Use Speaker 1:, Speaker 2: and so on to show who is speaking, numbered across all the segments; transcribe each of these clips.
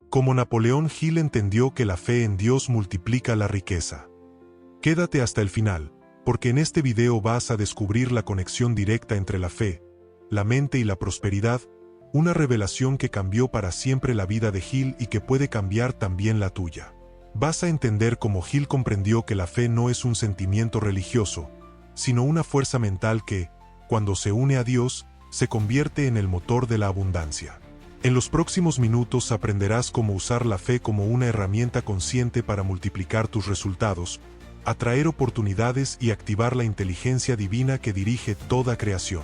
Speaker 1: Como Napoleón Hill entendió que la fe en Dios multiplica la riqueza. Quédate hasta el final, porque en este video vas a descubrir la conexión directa entre la fe, la mente y la prosperidad, una revelación que cambió para siempre la vida de Hill y que puede cambiar también la tuya. Vas a entender cómo Hill comprendió que la fe no es un sentimiento religioso, sino una fuerza mental que, cuando se une a Dios, se convierte en el motor de la abundancia. En los próximos minutos aprenderás cómo usar la fe como una herramienta consciente para multiplicar tus resultados, atraer oportunidades y activar la inteligencia divina que dirige toda creación.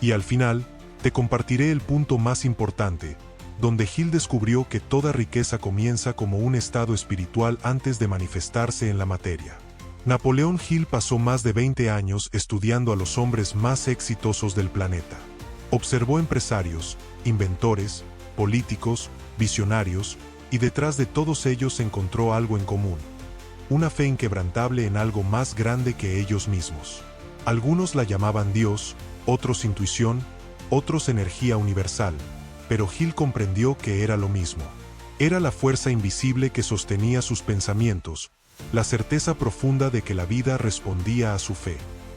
Speaker 1: Y al final, te compartiré el punto más importante, donde Hill descubrió que toda riqueza comienza como un estado espiritual antes de manifestarse en la materia. Napoleón Hill pasó más de 20 años estudiando a los hombres más exitosos del planeta. Observó empresarios, inventores, políticos, visionarios, y detrás de todos ellos encontró algo en común: una fe inquebrantable en algo más grande que ellos mismos. Algunos la llamaban Dios, otros intuición, otros energía universal, pero Hill comprendió que era lo mismo. Era la fuerza invisible que sostenía sus pensamientos, la certeza profunda de que la vida respondía a su fe.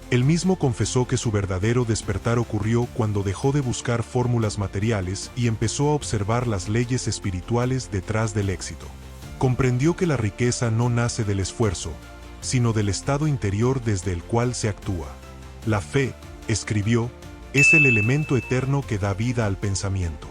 Speaker 1: Él mismo confesó que su verdadero despertar ocurrió cuando dejó de buscar fórmulas materiales y empezó a observar las leyes espirituales detrás del éxito. Comprendió que la riqueza no nace del esfuerzo, sino del estado interior desde el cual se actúa. La fe, escribió, es el elemento eterno que da vida al pensamiento.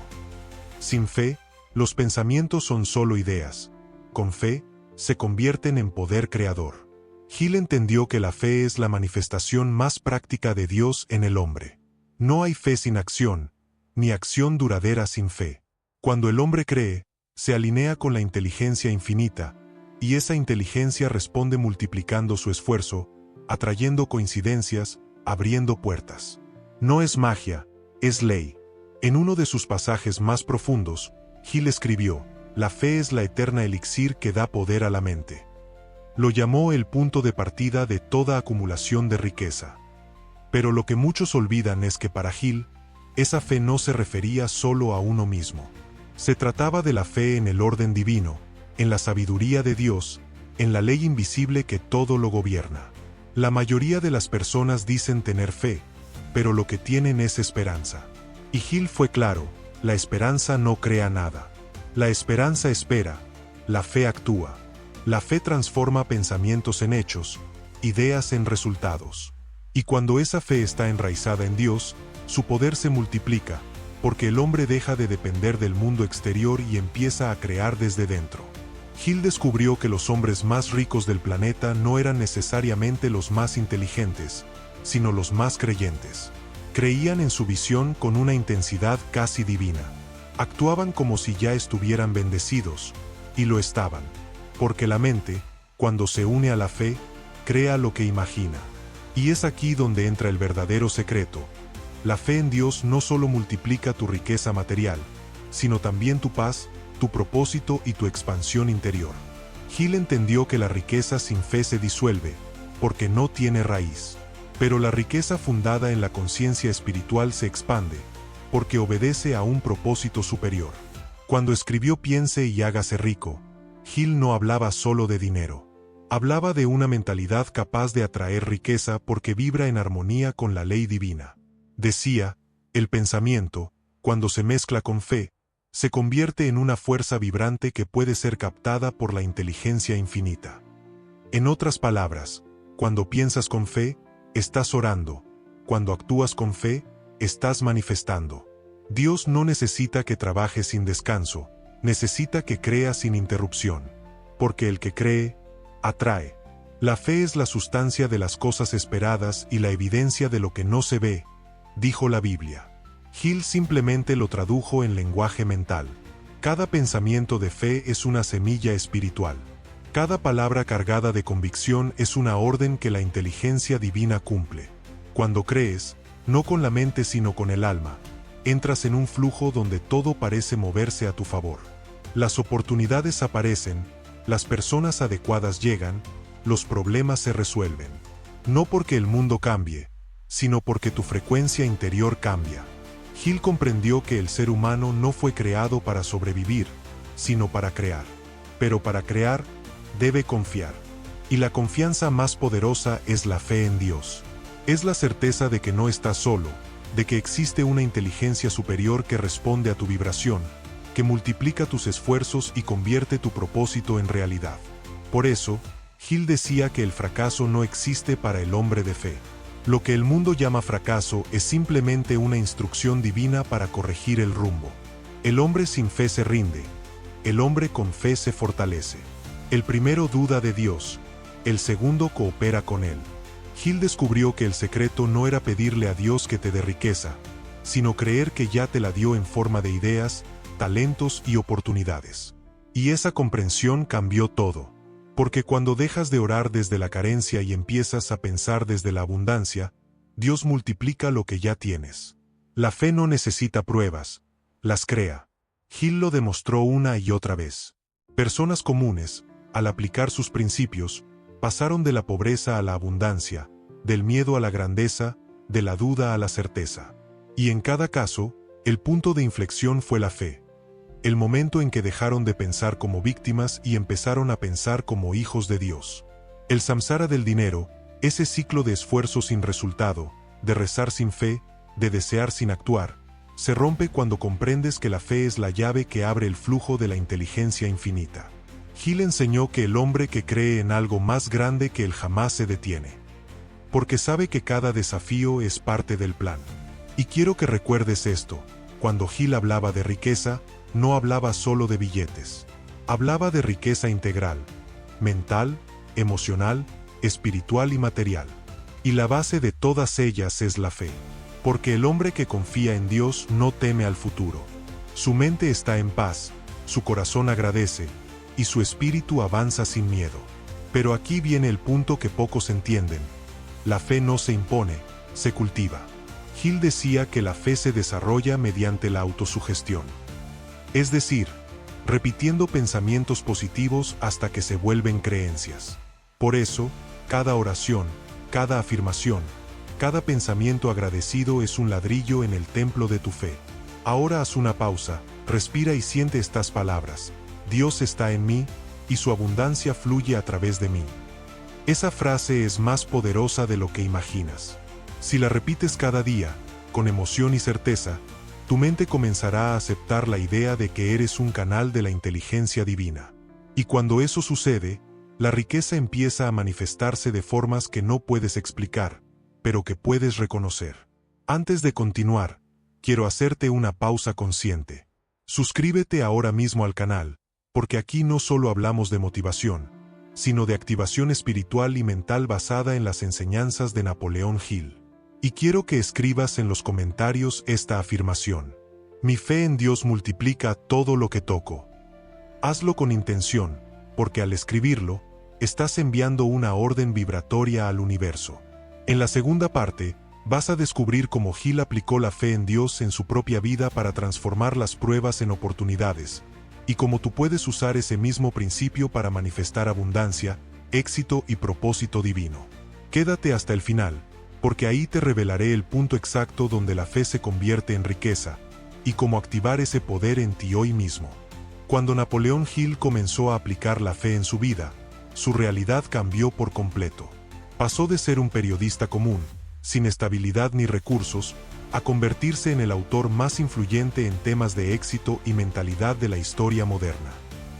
Speaker 1: Sin fe, los pensamientos son solo ideas. Con fe, se convierten en poder creador. Hill entendió que la fe es la manifestación más práctica de Dios en el hombre. No hay fe sin acción, ni acción duradera sin fe. Cuando el hombre cree, se alinea con la inteligencia infinita, y esa inteligencia responde multiplicando su esfuerzo, atrayendo coincidencias, abriendo puertas. No es magia, es ley. En uno de sus pasajes más profundos, Hill escribió: la fe es la eterna elixir que da poder a la mente. Lo llamó el punto de partida de toda acumulación de riqueza. Pero lo que muchos olvidan es que para Hill, esa fe no se refería solo a uno mismo. Se trataba de la fe en el orden divino, en la sabiduría de Dios, en la ley invisible que todo lo gobierna. La mayoría de las personas dicen tener fe, pero lo que tienen es esperanza. Y Hill fue claro: la esperanza no crea nada. La esperanza espera, la fe actúa. La fe transforma pensamientos en hechos, ideas en resultados. Y cuando esa fe está enraizada en Dios, su poder se multiplica, porque el hombre deja de depender del mundo exterior y empieza a crear desde dentro. Hill descubrió que los hombres más ricos del planeta no eran necesariamente los más inteligentes, sino los más creyentes. Creían en su visión con una intensidad casi divina. Actuaban como si ya estuvieran bendecidos, y lo estaban. Porque la mente, cuando se une a la fe, crea lo que imagina. Y es aquí donde entra el verdadero secreto. La fe en Dios no solo multiplica tu riqueza material, sino también tu paz, tu propósito y tu expansión interior. Hill entendió que la riqueza sin fe se disuelve, porque no tiene raíz. Pero la riqueza fundada en la conciencia espiritual se expande, porque obedece a un propósito superior. Cuando escribió Piense y hágase rico, Hill no hablaba solo de dinero. Hablaba de una mentalidad capaz de atraer riqueza porque vibra en armonía con la ley divina. Decía, el pensamiento, cuando se mezcla con fe, se convierte en una fuerza vibrante que puede ser captada por la inteligencia infinita. En otras palabras, cuando piensas con fe, estás orando. Cuando actúas con fe, estás manifestando. Dios no necesita que trabajes sin descanso, necesita que creas sin interrupción. Porque el que cree, atrae. La fe es la sustancia de las cosas esperadas y la evidencia de lo que no se ve, dijo la Biblia. Hill simplemente lo tradujo en lenguaje mental. Cada pensamiento de fe es una semilla espiritual. Cada palabra cargada de convicción es una orden que la inteligencia divina cumple. Cuando crees, no con la mente sino con el alma, entras en un flujo donde todo parece moverse a tu favor. Las oportunidades aparecen, las personas adecuadas llegan, los problemas se resuelven. No porque el mundo cambie, sino porque tu frecuencia interior cambia. Hill comprendió que el ser humano no fue creado para sobrevivir, sino para crear. Pero para crear, debe confiar. Y la confianza más poderosa es la fe en Dios. Es la certeza de que no estás solo, de que existe una inteligencia superior que responde a tu vibración, que multiplica tus esfuerzos y convierte tu propósito en realidad. Por eso, Hill decía que el fracaso no existe para el hombre de fe. Lo que el mundo llama fracaso es simplemente una instrucción divina para corregir el rumbo. El hombre sin fe se rinde, el hombre con fe se fortalece. El primero duda de Dios, el segundo coopera con él. Hill descubrió que el secreto no era pedirle a Dios que te dé riqueza, sino creer que ya te la dio en forma de ideas, talentos y oportunidades. Y esa comprensión cambió todo. Porque cuando dejas de orar desde la carencia y empiezas a pensar desde la abundancia, Dios multiplica lo que ya tienes. La fe no necesita pruebas, las crea. Hill lo demostró una y otra vez. Personas comunes, al aplicar sus principios, pasaron de la pobreza a la abundancia, del miedo a la grandeza, de la duda a la certeza. Y en cada caso, el punto de inflexión fue la fe. El momento en que dejaron de pensar como víctimas y empezaron a pensar como hijos de Dios. El samsara del dinero, ese ciclo de esfuerzo sin resultado, de rezar sin fe, de desear sin actuar, se rompe cuando comprendes que la fe es la llave que abre el flujo de la inteligencia infinita. Hill enseñó que el hombre que cree en algo más grande que él jamás se detiene. Porque sabe que cada desafío es parte del plan. Y quiero que recuerdes esto, cuando Hill hablaba de riqueza, no hablaba solo de billetes. Hablaba de riqueza integral, mental, emocional, espiritual y material. Y la base de todas ellas es la fe. Porque el hombre que confía en Dios no teme al futuro. Su mente está en paz, su corazón agradece, y su espíritu avanza sin miedo. Pero aquí viene el punto que pocos entienden. La fe no se impone, se cultiva. Hill decía que la fe se desarrolla mediante la autosugestión. Es decir, repitiendo pensamientos positivos hasta que se vuelven creencias. Por eso, cada oración, cada afirmación, cada pensamiento agradecido es un ladrillo en el templo de tu fe. Ahora haz una pausa, respira y siente estas palabras. Dios está en mí, y su abundancia fluye a través de mí. Esa frase es más poderosa de lo que imaginas. Si la repites cada día, con emoción y certeza, tu mente comenzará a aceptar la idea de que eres un canal de la inteligencia divina. Y cuando eso sucede, la riqueza empieza a manifestarse de formas que no puedes explicar, pero que puedes reconocer. Antes de continuar, quiero hacerte una pausa consciente. Suscríbete ahora mismo al canal, porque aquí no solo hablamos de motivación, sino de activación espiritual y mental basada en las enseñanzas de Napoleón Hill. Y quiero que escribas en los comentarios esta afirmación. Mi fe en Dios multiplica todo lo que toco. Hazlo con intención, porque al escribirlo, estás enviando una orden vibratoria al universo. En la segunda parte, vas a descubrir cómo Hill aplicó la fe en Dios en su propia vida para transformar las pruebas en oportunidades, y cómo tú puedes usar ese mismo principio para manifestar abundancia, éxito y propósito divino. Quédate hasta el final, porque ahí te revelaré el punto exacto donde la fe se convierte en riqueza, y cómo activar ese poder en ti hoy mismo. Cuando Napoleón Hill comenzó a aplicar la fe en su vida, su realidad cambió por completo. Pasó de ser un periodista común, sin estabilidad ni recursos, a convertirse en el autor más influyente en temas de éxito y mentalidad de la historia moderna.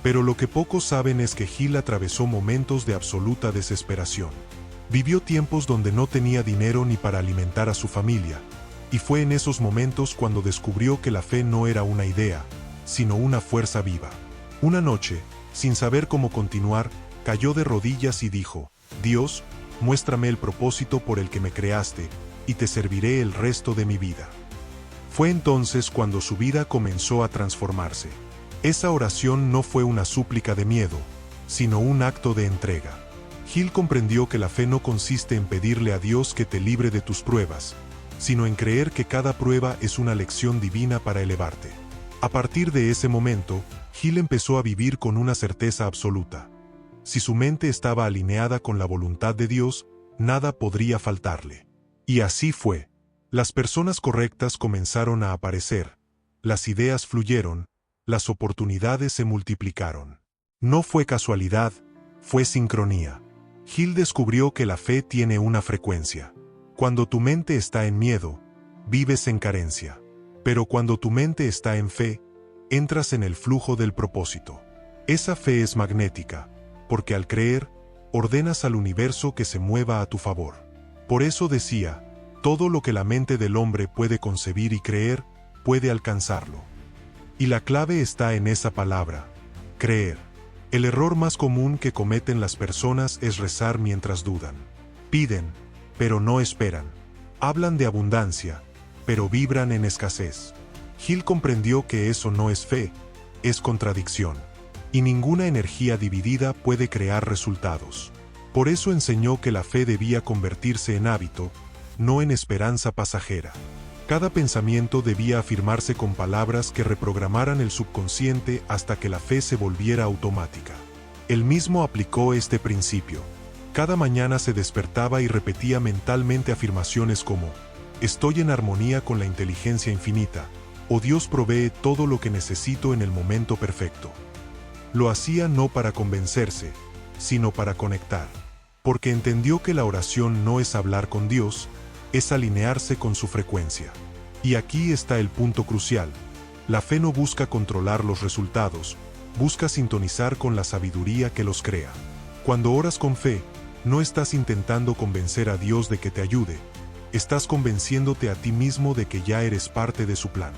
Speaker 1: Pero lo que pocos saben es que Hill atravesó momentos de absoluta desesperación. Vivió tiempos donde no tenía dinero ni para alimentar a su familia, y fue en esos momentos cuando descubrió que la fe no era una idea, sino una fuerza viva. Una noche, sin saber cómo continuar, cayó de rodillas y dijo: Dios, muéstrame el propósito por el que me creaste, y te serviré el resto de mi vida. Fue entonces cuando su vida comenzó a transformarse. Esa oración no fue una súplica de miedo, sino un acto de entrega. Hill comprendió que la fe no consiste en pedirle a Dios que te libre de tus pruebas, sino en creer que cada prueba es una lección divina para elevarte. A partir de ese momento, Hill empezó a vivir con una certeza absoluta. Si su mente estaba alineada con la voluntad de Dios, nada podría faltarle. Y así fue. Las personas correctas comenzaron a aparecer, las ideas fluyeron, las oportunidades se multiplicaron. No fue casualidad, fue sincronía. Hill descubrió que la fe tiene una frecuencia. Cuando tu mente está en miedo, vives en carencia. Pero cuando tu mente está en fe, entras en el flujo del propósito. Esa fe es magnética, porque al creer, ordenas al universo que se mueva a tu favor. Por eso decía, todo lo que la mente del hombre puede concebir y creer, puede alcanzarlo. Y la clave está en esa palabra, creer. El error más común que cometen las personas es rezar mientras dudan. Piden, pero no esperan. Hablan de abundancia, pero vibran en escasez. Hill comprendió que eso no es fe, es contradicción. Y ninguna energía dividida puede crear resultados. Por eso enseñó que la fe debía convertirse en hábito, no en esperanza pasajera. Cada pensamiento debía afirmarse con palabras que reprogramaran el subconsciente hasta que la fe se volviera automática. Él mismo aplicó este principio. Cada mañana se despertaba y repetía mentalmente afirmaciones como: estoy en armonía con la inteligencia infinita, o Dios provee todo lo que necesito en el momento perfecto. Lo hacía no para convencerse, sino para conectar. Porque entendió que la oración no es hablar con Dios, es alinearse con su frecuencia. Y aquí está el punto crucial. La fe no busca controlar los resultados, busca sintonizar con la sabiduría que los crea. Cuando oras con fe, no estás intentando convencer a Dios de que te ayude, estás convenciéndote a ti mismo de que ya eres parte de su plan.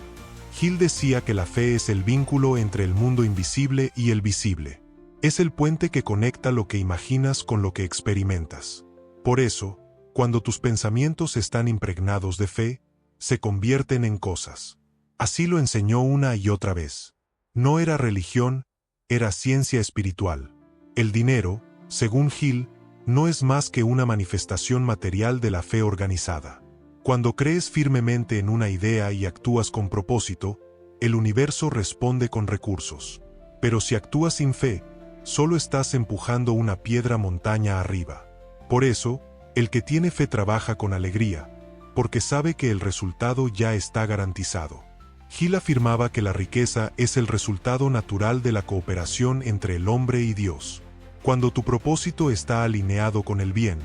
Speaker 1: Hill decía que la fe es el vínculo entre el mundo invisible y el visible. Es el puente que conecta lo que imaginas con lo que experimentas. Por eso, cuando tus pensamientos están impregnados de fe, se convierten en cosas. Así lo enseñó una y otra vez. No era religión, era ciencia espiritual. El dinero, según Hill, no es más que una manifestación material de la fe organizada. Cuando crees firmemente en una idea y actúas con propósito, el universo responde con recursos. Pero si actúas sin fe, solo estás empujando una piedra montaña arriba. Por eso, el que tiene fe trabaja con alegría, porque sabe que el resultado ya está garantizado. Hill afirmaba que la riqueza es el resultado natural de la cooperación entre el hombre y Dios. Cuando tu propósito está alineado con el bien,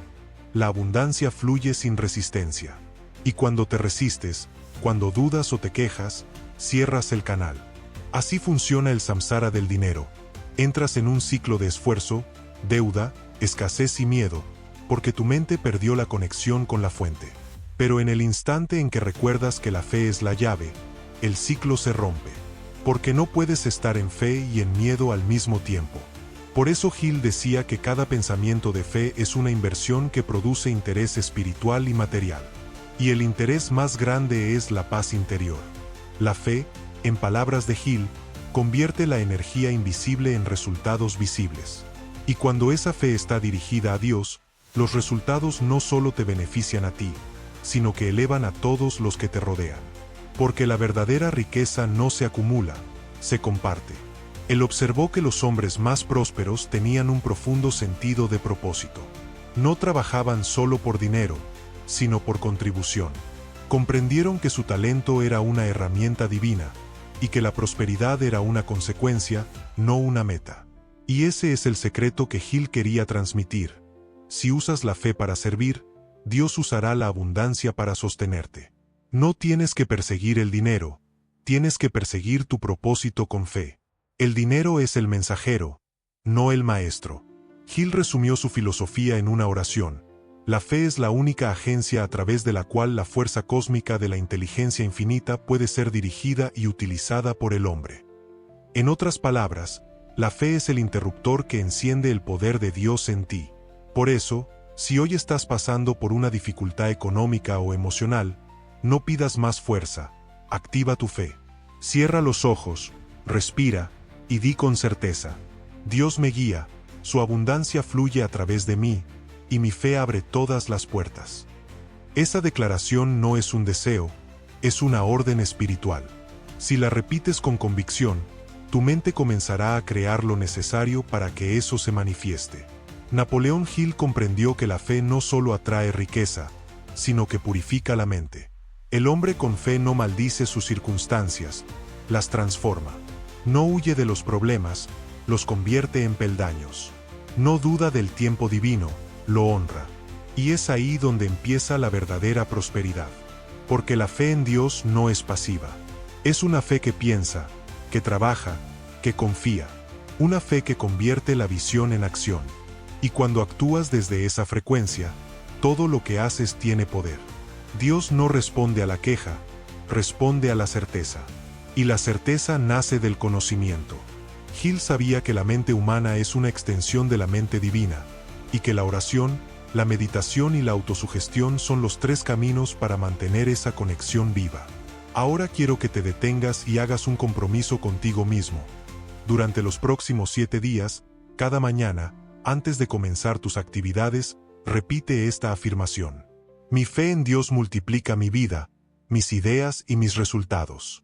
Speaker 1: la abundancia fluye sin resistencia. Y cuando te resistes, cuando dudas o te quejas, cierras el canal. Así funciona el samsara del dinero. Entras en un ciclo de esfuerzo, deuda, escasez y miedo, porque tu mente perdió la conexión con la fuente. Pero en el instante en que recuerdas que la fe es la llave, el ciclo se rompe. Porque no puedes estar en fe y en miedo al mismo tiempo. Por eso Hill decía que cada pensamiento de fe es una inversión que produce interés espiritual y material. Y el interés más grande es la paz interior. La fe, en palabras de Hill, convierte la energía invisible en resultados visibles. Y cuando esa fe está dirigida a Dios, los resultados no solo te benefician a ti, sino que elevan a todos los que te rodean. Porque la verdadera riqueza no se acumula, se comparte. Él observó que los hombres más prósperos tenían un profundo sentido de propósito. No trabajaban solo por dinero, sino por contribución. Comprendieron que su talento era una herramienta divina, y que la prosperidad era una consecuencia, no una meta. Y ese es el secreto que Hill quería transmitir. Si usas la fe para servir, Dios usará la abundancia para sostenerte. No tienes que perseguir el dinero, tienes que perseguir tu propósito con fe. El dinero es el mensajero, no el maestro. Hill resumió su filosofía en una oración. La fe es la única agencia a través de la cual la fuerza cósmica de la inteligencia infinita puede ser dirigida y utilizada por el hombre. En otras palabras, la fe es el interruptor que enciende el poder de Dios en ti. Por eso, si hoy estás pasando por una dificultad económica o emocional, no pidas más fuerza, activa tu fe. Cierra los ojos, respira, y di con certeza: Dios me guía, su abundancia fluye a través de mí, y mi fe abre todas las puertas. Esa declaración no es un deseo, es una orden espiritual. Si la repites con convicción, tu mente comenzará a crear lo necesario para que eso se manifieste. Napoleón Hill comprendió que la fe no solo atrae riqueza, sino que purifica la mente. El hombre con fe no maldice sus circunstancias, las transforma. No huye de los problemas, los convierte en peldaños. No duda del tiempo divino, lo honra. Y es ahí donde empieza la verdadera prosperidad. Porque la fe en Dios no es pasiva. Es una fe que piensa, que trabaja, que confía. Una fe que convierte la visión en acción. Y cuando actúas desde esa frecuencia, todo lo que haces tiene poder. Dios no responde a la queja, responde a la certeza. Y la certeza nace del conocimiento. Hill sabía que la mente humana es una extensión de la mente divina, y que la oración, la meditación y la autosugestión son los 3 caminos para mantener esa conexión viva. Ahora quiero que te detengas y hagas un compromiso contigo mismo. Durante los próximos 7 días, cada mañana, antes de comenzar tus actividades, repite esta afirmación. Mi fe en Dios multiplica mi vida, mis ideas y mis resultados.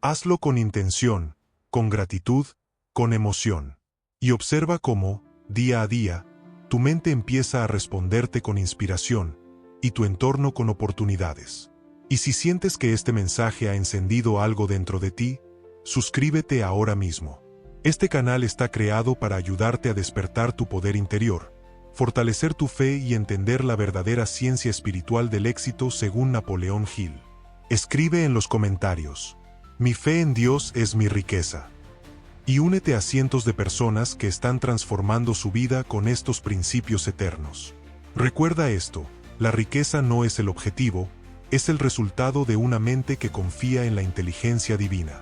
Speaker 1: Hazlo con intención, con gratitud, con emoción. Y observa cómo, día a día, tu mente empieza a responderte con inspiración, y tu entorno con oportunidades. Y si sientes que este mensaje ha encendido algo dentro de ti, suscríbete ahora mismo. Este canal está creado para ayudarte a despertar tu poder interior, fortalecer tu fe y entender la verdadera ciencia espiritual del éxito según Napoleón Hill. Escribe en los comentarios, mi fe en Dios es mi riqueza. Y únete a cientos de personas que están transformando su vida con estos principios eternos. Recuerda esto, la riqueza no es el objetivo, es el resultado de una mente que confía en la inteligencia divina.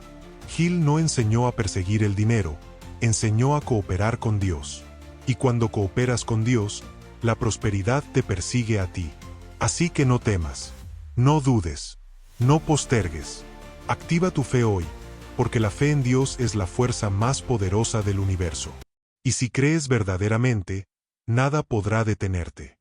Speaker 1: Hill no enseñó a perseguir el dinero, enseñó a cooperar con Dios. Y cuando cooperas con Dios, la prosperidad te persigue a ti. Así que no temas, no dudes, no postergues. Activa tu fe hoy, porque la fe en Dios es la fuerza más poderosa del universo. Y si crees verdaderamente, nada podrá detenerte.